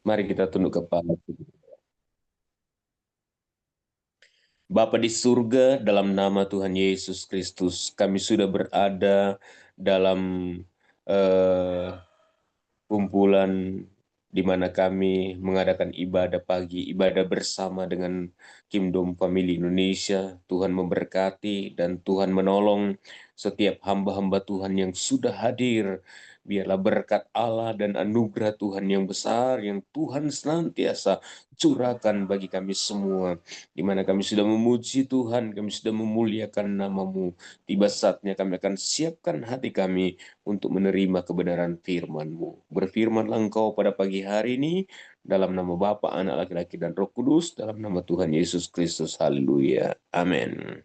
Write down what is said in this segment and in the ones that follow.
Mari kita tunduk kepala. Bapa di surga, dalam nama Tuhan Yesus Kristus, kami sudah berada dalam eh, kumpulan di mana kami mengadakan ibadah pagi, ibadah bersama dengan Kingdom Family Indonesia. Tuhan memberkati dan Tuhan menolong setiap hamba-hamba Tuhan yang sudah hadir. Biarlah berkat Allah dan anugerah Tuhan yang besar, yang Tuhan senantiasa curahkan bagi kami semua. Di mana kami sudah memuji Tuhan, kami sudah memuliakan nama-Mu. Tiba saatnya kami akan siapkan hati kami untuk menerima kebenaran firman-Mu. Berfirmanlah Engkau pada pagi hari ini, dalam nama Bapa, Anak, Laki-laki, dan Roh Kudus, dalam nama Tuhan Yesus Kristus. Haleluya. Amin.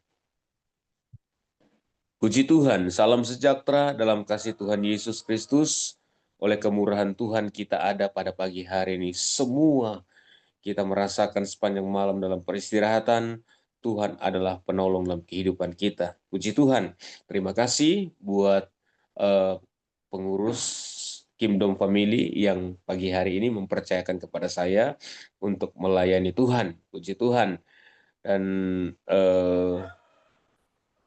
Puji Tuhan, salam sejahtera dalam kasih Tuhan Yesus Kristus. Oleh kemurahan Tuhan kita ada pada pagi hari ini. Semua kita merasakan sepanjang malam dalam peristirahatan, Tuhan adalah penolong dalam kehidupan kita. Puji Tuhan. Terima kasih buat eh, pengurus Kingdom Family yang pagi hari ini mempercayakan kepada saya untuk melayani Tuhan. Puji Tuhan. Dan eh,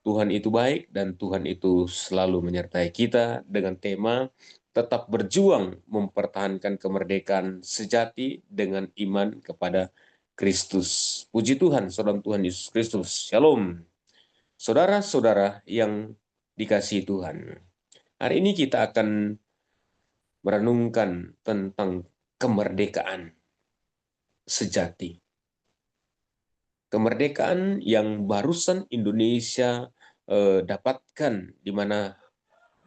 Tuhan itu baik dan Tuhan itu selalu menyertai kita dengan tema tetap berjuang mempertahankan kemerdekaan sejati dengan iman kepada Kristus. Puji Tuhan, saudara Tuhan Yesus Kristus. Shalom. Saudara-saudara yang dikasihi Tuhan. Hari ini kita akan merenungkan tentang kemerdekaan sejati. Kemerdekaan yang barusan Indonesia dapatkan, di mana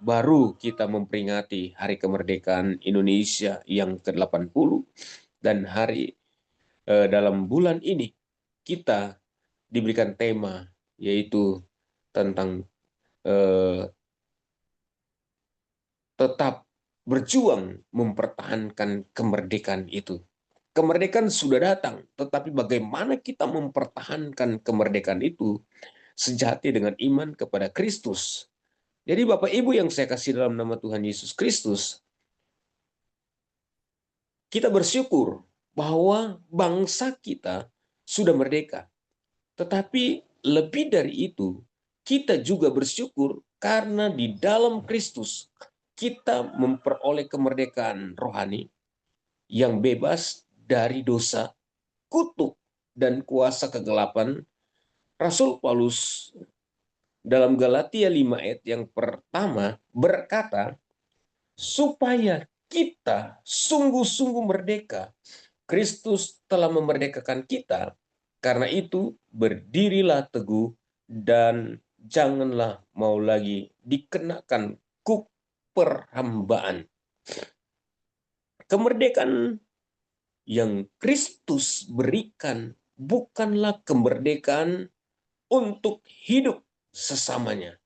baru kita memperingati Hari Kemerdekaan Indonesia yang ke-80, dan dalam bulan ini kita diberikan tema yaitu tentang eh, tetap berjuang mempertahankan kemerdekaan itu. Kemerdekaan sudah datang, tetapi bagaimana kita mempertahankan kemerdekaan itu sejati dengan iman kepada Kristus. Jadi Bapak Ibu yang saya kasih dalam nama Tuhan Yesus Kristus, kita bersyukur bahwa bangsa kita sudah merdeka. Tetapi lebih dari itu, kita juga bersyukur karena di dalam Kristus kita memperoleh kemerdekaan rohani yang bebas dari dosa, kutuk, dan kuasa kegelapan. Rasul Paulus dalam Galatia 5 ayat yang pertama berkata, supaya kita sungguh-sungguh merdeka. Kristus telah memerdekakan kita. Karena itu, berdirilah teguh dan janganlah mau lagi dikenakan kuk perhambaan. Kemerdekaan yang Kristus berikan bukanlah kemerdekaan untuk hidup sesamanya,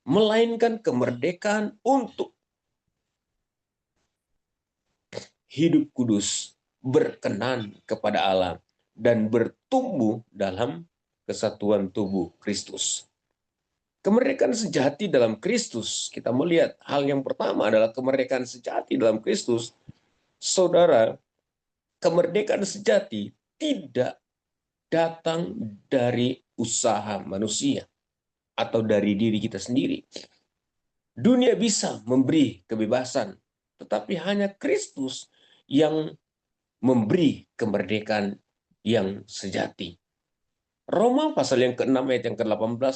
melainkan kemerdekaan untuk hidup kudus, berkenan kepada Allah, dan bertumbuh dalam kesatuan tubuh Kristus. Kemerdekaan sejati dalam Kristus, kita melihat hal yang pertama adalah kemerdekaan sejati dalam Kristus. Saudara, kemerdekaan sejati tidak datang dari usaha manusia atau dari diri kita sendiri. Dunia bisa memberi kebebasan, tetapi hanya Kristus yang memberi kemerdekaan yang sejati. Roma pasal yang ke-6 ayat yang ke-18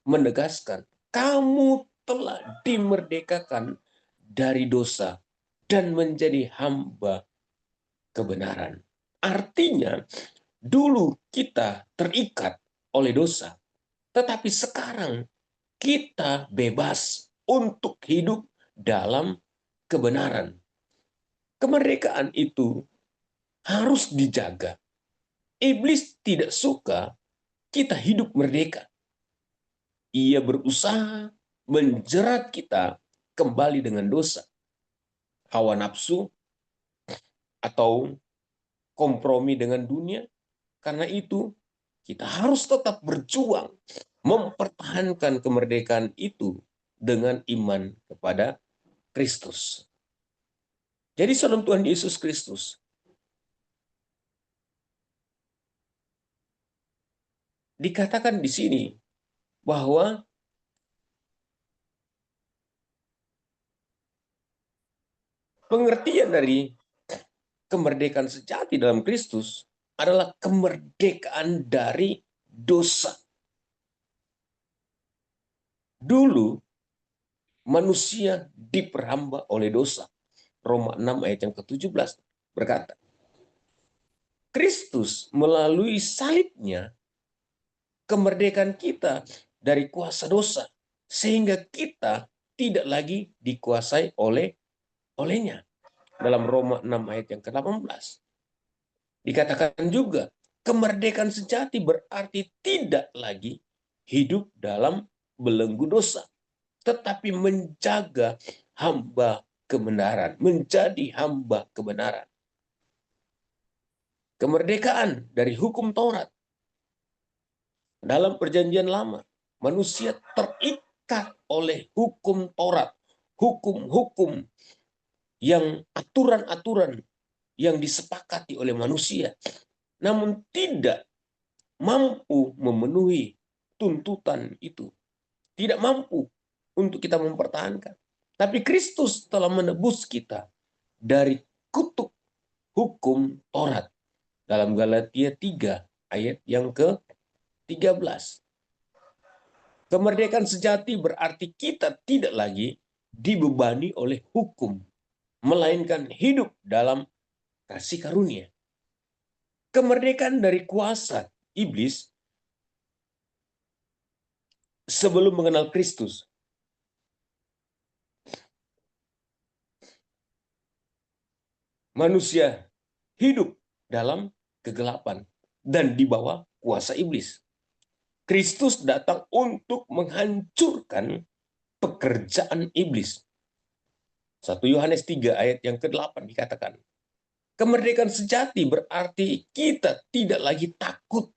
menegaskan, kamu telah dimerdekakan dari dosa dan menjadi hamba kebenaran. Artinya, dulu kita terikat oleh dosa, tetapi sekarang kita bebas untuk hidup dalam kebenaran. Kemerdekaan itu harus dijaga. Iblis tidak suka kita hidup merdeka. Ia berusaha menjerat kita kembali dengan dosa, hawa nafsu, atau kompromi dengan dunia. Karena itu, kita harus tetap berjuang mempertahankan kemerdekaan itu dengan iman kepada Kristus. Jadi saudara Tuhan Yesus Kristus, dikatakan di sini bahwa pengertian dari kemerdekaan sejati dalam Kristus adalah kemerdekaan dari dosa. Dulu manusia diperhamba oleh dosa. Roma 6 ayat yang ke-17 berkata, Kristus melalui salibnya kemerdekaan kita dari kuasa dosa, sehingga kita tidak lagi dikuasai olehnya. Dalam Roma 6 ayat yang ke-18 dikatakan juga, kemerdekaan sejati berarti tidak lagi hidup dalam belenggu dosa, tetapi menjaga hamba kebenaran, menjadi hamba kebenaran. Kemerdekaan dari hukum Taurat. Dalam perjanjian lama, manusia terikat oleh hukum Taurat, hukum-hukum yang aturan-aturan yang disepakati oleh manusia, namun tidak mampu memenuhi tuntutan itu. Tidak mampu untuk kita mempertahankan. Tapi Kristus telah menebus kita dari kutuk hukum Taurat. Dalam Galatia 3 ayat yang ke-13. Kemerdekaan sejati berarti kita tidak lagi dibebani oleh hukum, melainkan hidup dalam kasih karunia. Kemerdekaan dari kuasa iblis sebelum mengenal Kristus. Manusia hidup dalam kegelapan dan di bawah kuasa iblis. Kristus datang untuk menghancurkan pekerjaan iblis. 1 Yohanes 3 ayat yang ke-8 dikatakan, kemerdekaan sejati berarti kita tidak lagi takut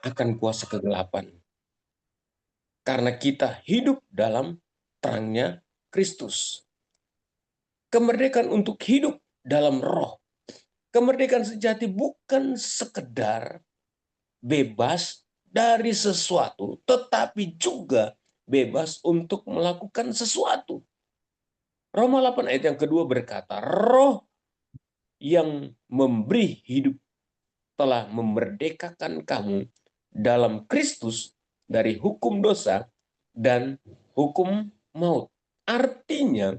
akan kuasa kegelapan. Karena kita hidup dalam terangnya Kristus. Kemerdekaan untuk hidup dalam roh. Kemerdekaan sejati bukan sekedar bebas dari sesuatu, tetapi juga bebas untuk melakukan sesuatu. Roma 8 ayat yang kedua berkata, roh yang memberi hidup telah memerdekakan kamu dalam Kristus dari hukum dosa dan hukum maut. Artinya,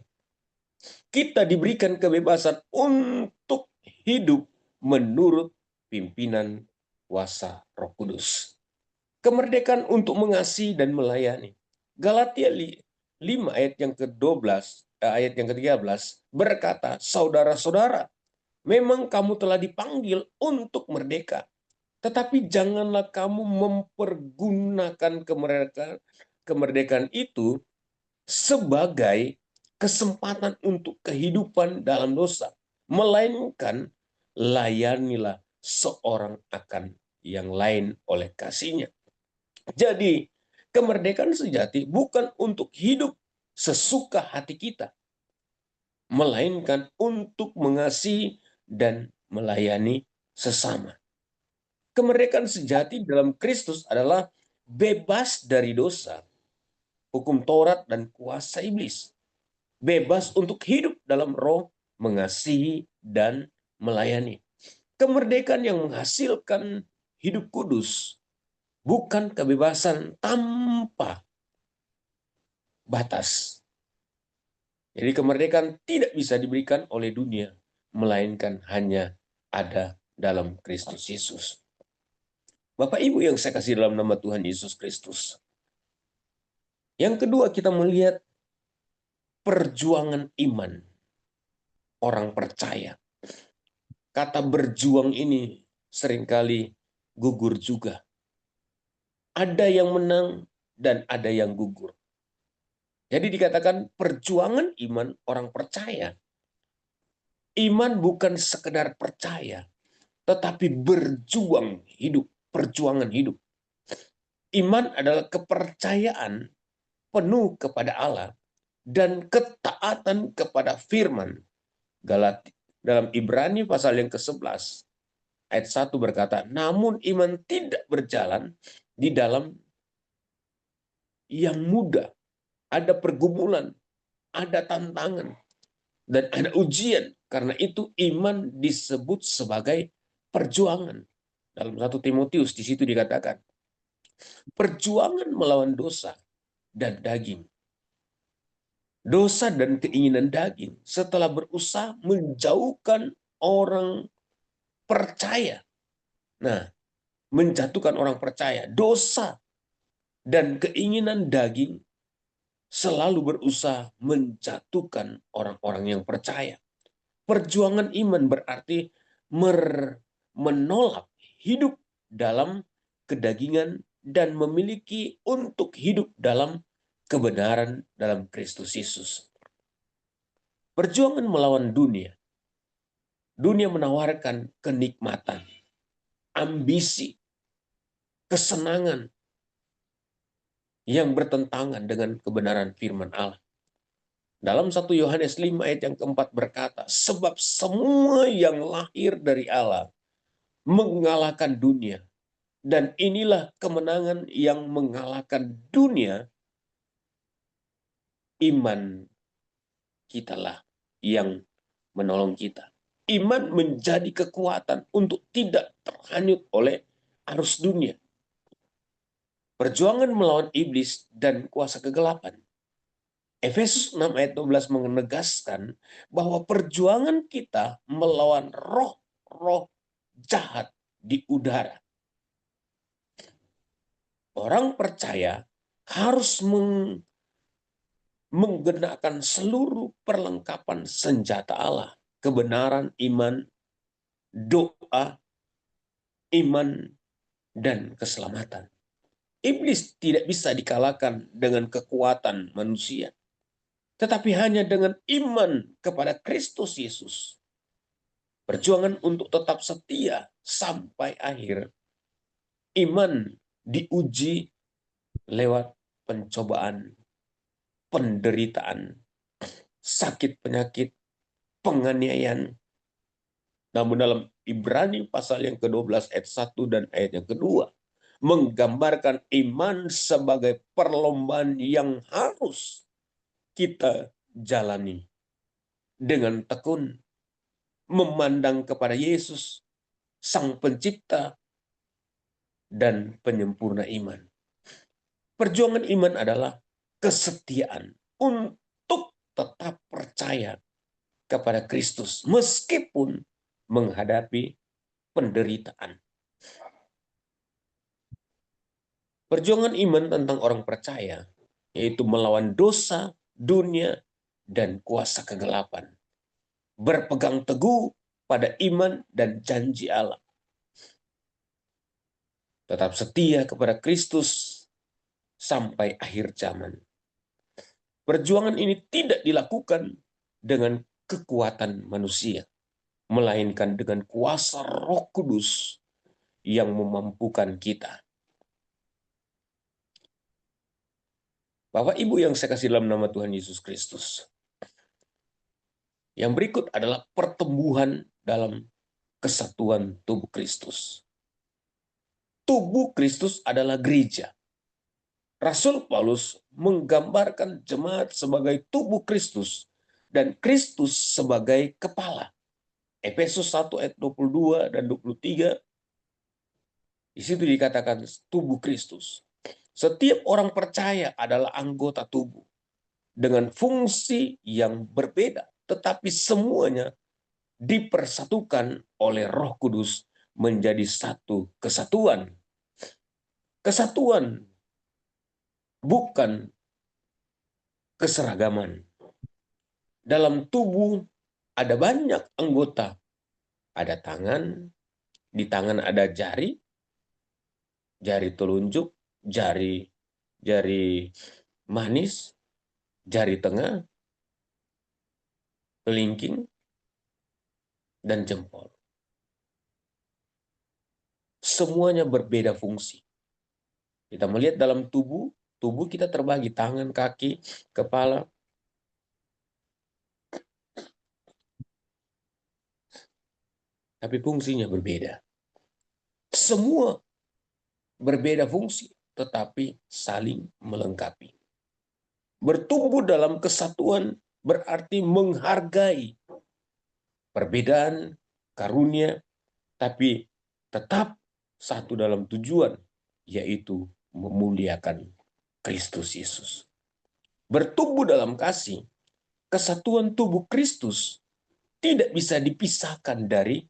kita diberikan kebebasan untuk hidup menurut pimpinan kuasa Roh Kudus. Kemerdekaan untuk mengasihi dan melayani. Galatia 5 ayat yang ke-12, ayat yang ke-13 berkata, saudara-saudara, memang kamu telah dipanggil untuk merdeka, tetapi janganlah kamu mempergunakan kemerdekaan itu sebagai kesempatan untuk kehidupan dalam dosa, melainkan layanilah seorang akan yang lain oleh kasihnya. Jadi, kemerdekaan sejati bukan untuk hidup sesuka hati kita, melainkan untuk mengasihi dan melayani sesama. Kemerdekaan sejati dalam Kristus adalah bebas dari dosa, hukum Taurat, dan kuasa iblis. Bebas untuk hidup dalam roh, mengasihi, dan melayani. Kemerdekaan yang menghasilkan hidup kudus, bukan kebebasan tanpa batas. Jadi kemerdekaan tidak bisa diberikan oleh dunia, melainkan hanya ada dalam Kristus Yesus. Bapak Ibu yang saya kasih dalam nama Tuhan Yesus Kristus. Yang kedua, kita melihat perjuangan iman orang percaya. Kata berjuang ini seringkali gugur juga. Ada yang menang dan ada yang gugur. Jadi dikatakan perjuangan iman orang percaya. Iman bukan sekedar percaya, tetapi berjuang hidup, perjuangan hidup. Iman adalah kepercayaan penuh kepada Allah dan ketaatan kepada firman. Dalam Ibrani pasal yang ke-11 ayat 1 berkata, namun iman tidak berjalan di dalam yang mudah. Ada pergumulan, ada tantangan, dan ada ujian. Karena itu iman disebut sebagai perjuangan. Dalam 1 Timotius di situ dikatakan, perjuangan melawan dosa dan daging. Dosa dan keinginan daging setelah berusaha menjauhkan orang percaya. Nah, menjatuhkan orang percaya. Dosa dan keinginan daging selalu berusaha menjatuhkan orang-orang yang percaya. Perjuangan iman berarti menolak hidup dalam kedagingan dan memiliki untuk hidup dalam kebenaran dalam Kristus Yesus. Perjuangan melawan dunia. Dunia menawarkan kenikmatan, ambisi, kesenangan yang bertentangan dengan kebenaran firman Allah. Dalam 1 Yohanes 5 ayat yang keempat berkata, sebab semua yang lahir dari Allah mengalahkan dunia. Dan inilah kemenangan yang mengalahkan dunia, iman kitalah yang menolong kita. Iman menjadi kekuatan untuk tidak terhanyut oleh arus dunia. Perjuangan melawan iblis dan kuasa kegelapan. Efesus 6 ayat 12 menegaskan bahwa perjuangan kita melawan roh-roh jahat di udara. Orang percaya harus menggunakan seluruh perlengkapan senjata Allah. Kebenaran, iman, doa, iman, dan keselamatan. Iblis tidak bisa dikalahkan dengan kekuatan manusia, tetapi hanya dengan iman kepada Kristus Yesus. Perjuangan untuk tetap setia sampai akhir. Iman diuji lewat pencobaan, penderitaan, sakit penyakit, penganiayaan. Namun dalam Ibrani pasal yang ke-12 ayat 1 dan ayat yang kedua menggambarkan iman sebagai perlombaan yang harus kita jalani dengan tekun, memandang kepada Yesus, Sang Pencipta dan penyempurna iman. Perjuangan iman adalah kesetiaan untuk tetap percaya kepada Kristus meskipun menghadapi penderitaan. Perjuangan iman tentang orang percaya, yaitu melawan dosa, dunia, dan kuasa kegelapan. Berpegang teguh pada iman dan janji Allah. Tetap setia kepada Kristus sampai akhir zaman. Perjuangan ini tidak dilakukan dengan kekuatan manusia, melainkan dengan kuasa Roh Kudus yang memampukan kita. Bapak Ibu yang saya kasih dalam nama Tuhan Yesus Kristus. Yang berikut adalah pertumbuhan dalam kesatuan tubuh Kristus. Tubuh Kristus adalah gereja. Rasul Paulus menggambarkan jemaat sebagai tubuh Kristus dan Kristus sebagai kepala. Efesus 1 ayat 22 dan 23, di situ dikatakan tubuh Kristus. Setiap orang percaya adalah anggota tubuh dengan fungsi yang berbeda, tetapi semuanya dipersatukan oleh Roh Kudus menjadi satu kesatuan. Kesatuan bukan keseragaman. Dalam tubuh ada banyak anggota. Ada tangan, di tangan ada jari, jari telunjuk, jari manis, jari tengah, kelingking, dan jempol. Semuanya berbeda fungsi. Kita melihat dalam tubuh kita terbagi tangan, kaki, kepala. Tapi fungsinya berbeda. Semua berbeda fungsi, tetapi saling melengkapi. Bertumbuh dalam kesatuan berarti menghargai perbedaan, karunia, tapi tetap satu dalam tujuan, yaitu memuliakan Kristus Yesus. Bertumbuh dalam kasih, kesatuan tubuh Kristus tidak bisa dipisahkan dari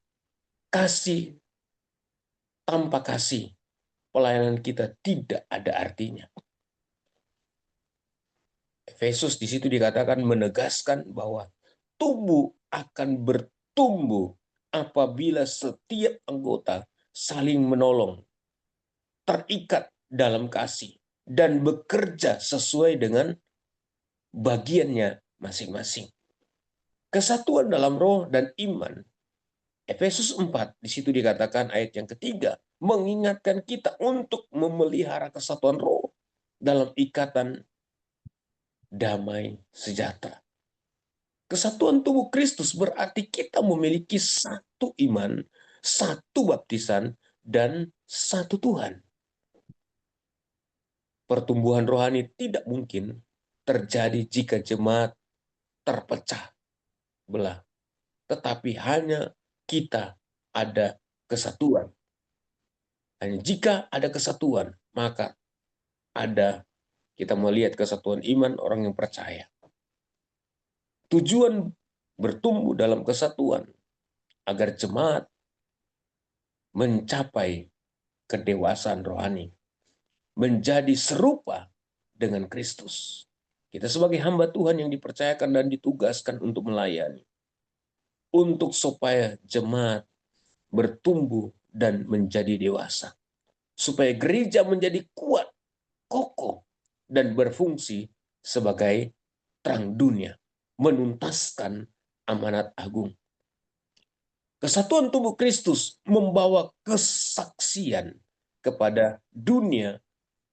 kasih. Tanpa kasih, pelayanan kita tidak ada artinya. Efesus di situ dikatakan menegaskan bahwa tubuh akan bertumbuh apabila setiap anggota saling menolong, terikat dalam kasih, dan bekerja sesuai dengan bagiannya masing-masing. Kesatuan dalam roh dan iman. Efesus 4, di situ dikatakan ayat yang ketiga, mengingatkan kita untuk memelihara kesatuan roh dalam ikatan damai sejahtera. Kesatuan tubuh Kristus berarti kita memiliki satu iman, satu baptisan, dan satu Tuhan. Pertumbuhan rohani tidak mungkin terjadi jika jemaat terpecah belah. Tetapi hanya kita ada kesatuan. Hanya jika ada kesatuan, maka kita melihat kesatuan iman orang yang percaya. Tujuan bertumbuh dalam kesatuan agar jemaat mencapai kedewasaan rohani, menjadi serupa dengan Kristus. Kita sebagai hamba Tuhan yang dipercayakan dan ditugaskan untuk melayani, untuk supaya jemaat bertumbuh dan menjadi dewasa, supaya gereja menjadi kuat, kokoh, dan berfungsi sebagai terang dunia, menuntaskan amanat agung. Kesatuan tubuh Kristus membawa kesaksian kepada dunia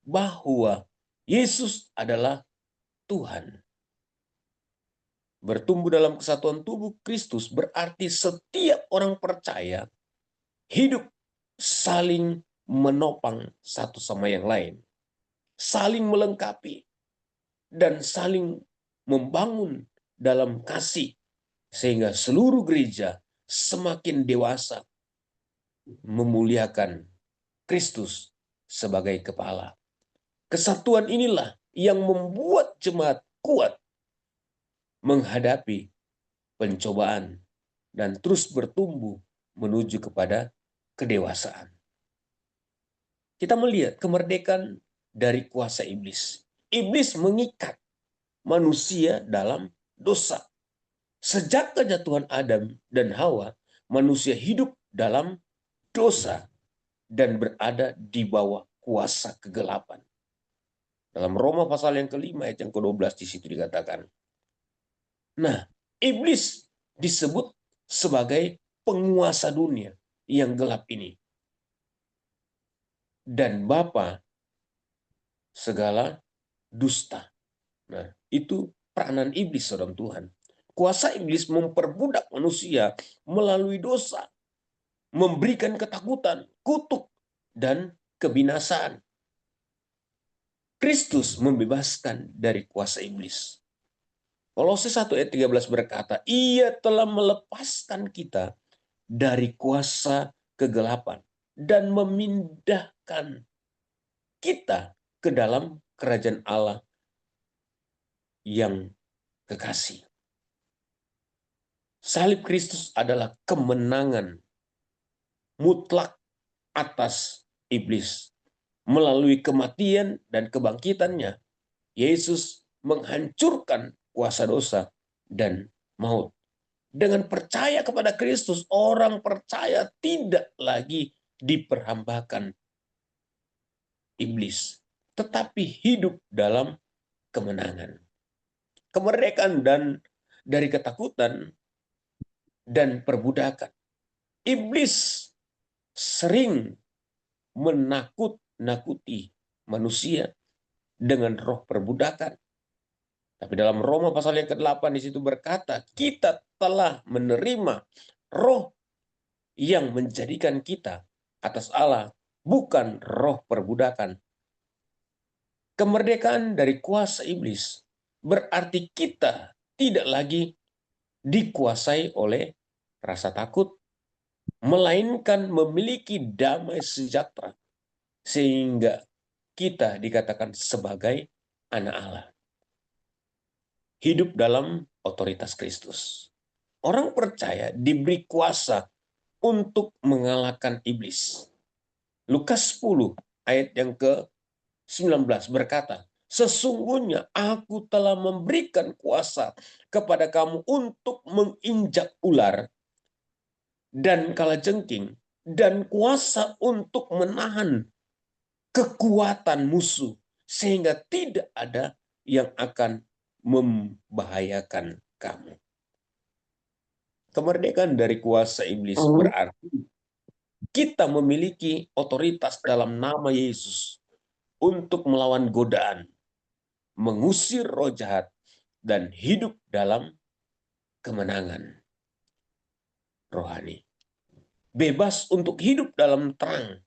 bahwa Yesus adalah Tuhan. Bertumbuh dalam kesatuan tubuh Kristus berarti setiap orang percaya hidup saling menopang satu sama yang lain, saling melengkapi, dan saling membangun dalam kasih, sehingga seluruh gereja semakin dewasa memuliakan Kristus sebagai kepala. Kesatuan inilah yang membuat jemaat kuat menghadapi pencobaan dan terus bertumbuh menuju kepada kedewasaan. Kita melihat kemerdekaan dari kuasa iblis. Iblis mengikat manusia dalam dosa. Sejak kejatuhan Adam dan Hawa, manusia hidup dalam dosa dan berada di bawah kuasa kegelapan. Dalam Roma pasal yang kelima ayat yang ke-12 di situ dikatakan. Nah, iblis disebut sebagai penguasa dunia yang gelap ini. Dan bapa segala dusta. Nah, itu peranan iblis, saudara Tuhan. Kuasa iblis memperbudak manusia melalui dosa, memberikan ketakutan, kutuk, dan kebinasaan. Kristus membebaskan dari kuasa iblis. Kolose 1 ayat 13 berkata, Ia telah melepaskan kita dari kuasa kegelapan dan memindahkan kita ke dalam kerajaan Allah yang kekasih. Salib Kristus adalah kemenangan mutlak atas iblis. Melalui kematian dan kebangkitannya, Yesus menghancurkan kuasa dosa dan maut. Dengan percaya kepada Kristus, orang percaya tidak lagi diperhambakan iblis, tetapi hidup dalam kemenangan. Kemerdekaan dan dari ketakutan dan perbudakan. Iblis sering menakut-nakuti manusia dengan roh perbudakan. Tapi dalam Roma pasal yang ke-8 di situ berkata, kita telah menerima roh yang menjadikan kita atas Allah bukan roh perbudakan. Kemerdekaan dari kuasa iblis berarti kita tidak lagi dikuasai oleh rasa takut, melainkan memiliki damai sejahtera, sehingga kita dikatakan sebagai anak Allah. Hidup dalam otoritas Kristus. Orang percaya diberi kuasa untuk mengalahkan iblis. Lukas 10 ayat yang ke-19 berkata, sesungguhnya aku telah memberikan kuasa kepada kamu untuk menginjak ular dan kalajengking, dan kuasa untuk menahan kekuatan musuh, sehingga tidak ada yang akan membahayakan kamu. Kemerdekaan dari kuasa iblis berarti kita memiliki otoritas dalam nama Yesus untuk melawan godaan, mengusir roh jahat, dan hidup dalam kemenangan rohani. Bebas untuk hidup dalam terang.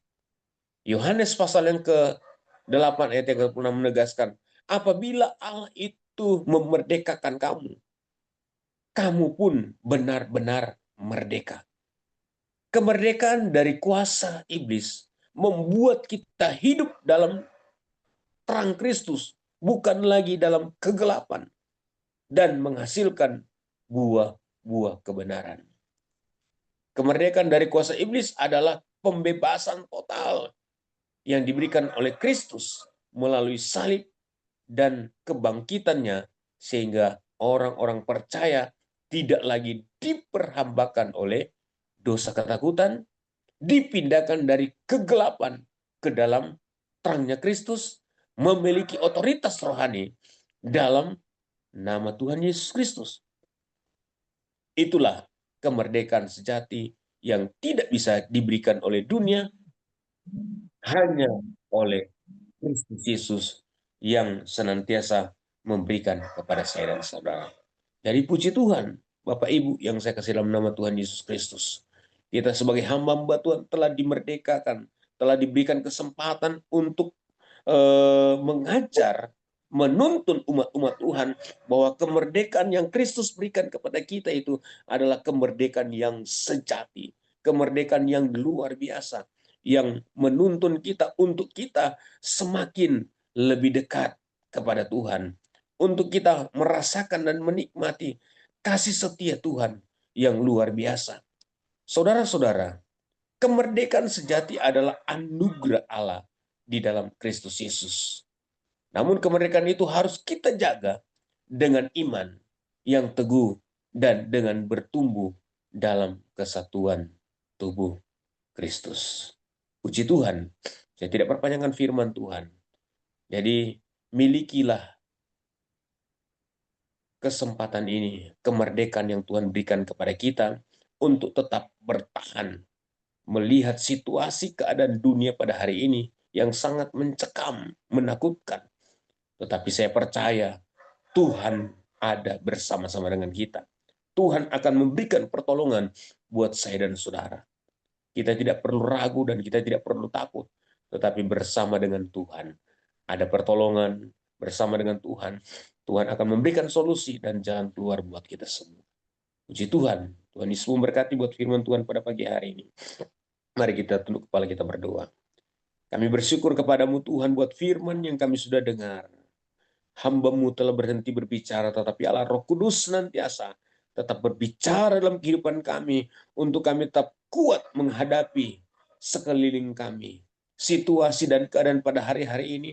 Yohanes pasal yang ke-8 ayat yang ke-6 menegaskan, apabila Allah itu memerdekakan kamu, kamu pun benar-benar merdeka. Kemerdekaan dari kuasa iblis membuat kita hidup dalam terang Kristus, bukan lagi dalam kegelapan, dan menghasilkan buah-buah kebenaran. Kemerdekaan dari kuasa iblis adalah pembebasan total yang diberikan oleh Kristus melalui salib dan kebangkitannya, sehingga orang-orang percaya tidak lagi diperhambakan oleh dosa ketakutan, dipindahkan dari kegelapan ke dalam terangnya Kristus, memiliki otoritas rohani dalam nama Tuhan Yesus Kristus. Itulah kemerdekaan sejati yang tidak bisa diberikan oleh dunia, hanya oleh Kristus Yesus yang senantiasa memberikan kepada saya dan saudara. Jadi puji Tuhan, Bapak Ibu yang saya kasih dalam nama Tuhan Yesus Kristus. Kita sebagai hamba-hamba Tuhan telah dimerdekakan, telah diberikan kesempatan untuk mengajar, menuntun umat-umat Tuhan bahwa kemerdekaan yang Kristus berikan kepada kita itu adalah kemerdekaan yang sejati, kemerdekaan yang luar biasa, yang menuntun kita untuk kita semakin lebih dekat kepada Tuhan, untuk kita merasakan dan menikmati kasih setia Tuhan yang luar biasa. Saudara-saudara, kemerdekaan sejati adalah anugerah Allah di dalam Kristus Yesus. Namun kemerdekaan itu harus kita jaga dengan iman yang teguh dan dengan bertumbuh dalam kesatuan tubuh Kristus. Puji Tuhan, saya tidak perpanjangkan firman Tuhan. Jadi milikilah kesempatan ini, kemerdekaan yang Tuhan berikan kepada kita untuk tetap bertahan melihat situasi keadaan dunia pada hari ini yang sangat mencekam, menakutkan. Tetapi saya percaya Tuhan ada bersama-sama dengan kita. Tuhan akan memberikan pertolongan buat saya dan saudara. Kita tidak perlu ragu dan kita tidak perlu takut. Tetapi bersama dengan Tuhan ada pertolongan, bersama dengan Tuhan. Tuhan akan memberikan solusi dan jalan keluar buat kita semua. Puji Tuhan. Tuhan Yesus memberkati buat firman Tuhan pada pagi hari ini. Mari kita tunduk kepala, kita berdoa. Kami bersyukur kepadamu Tuhan buat firman yang kami sudah dengar. Hamba-Mu telah berhenti berbicara, tetapi Allah Roh Kudus senantiasa tetap berbicara dalam kehidupan kami, untuk kami tetap kuat menghadapi sekeliling kami. Situasi dan keadaan pada hari-hari ini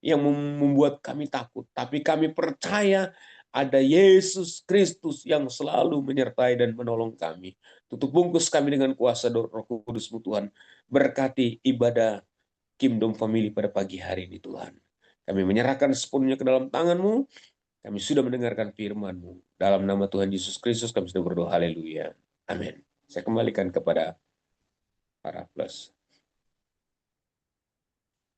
yang membuat kami takut. Tapi kami percaya ada Yesus Kristus yang selalu menyertai dan menolong kami. Tutup bungkus kami dengan kuasa Roh Kudus-Mu Tuhan. Berkati ibadah Kingdom Family pada pagi hari ini Tuhan. Kami menyerahkan sepenuhnya ke dalam tangan-Mu. Kami sudah mendengarkan firman-Mu. Dalam nama Tuhan Yesus Kristus kami sudah berdoa. Haleluya. Amin. Saya kembalikan kepada para plus.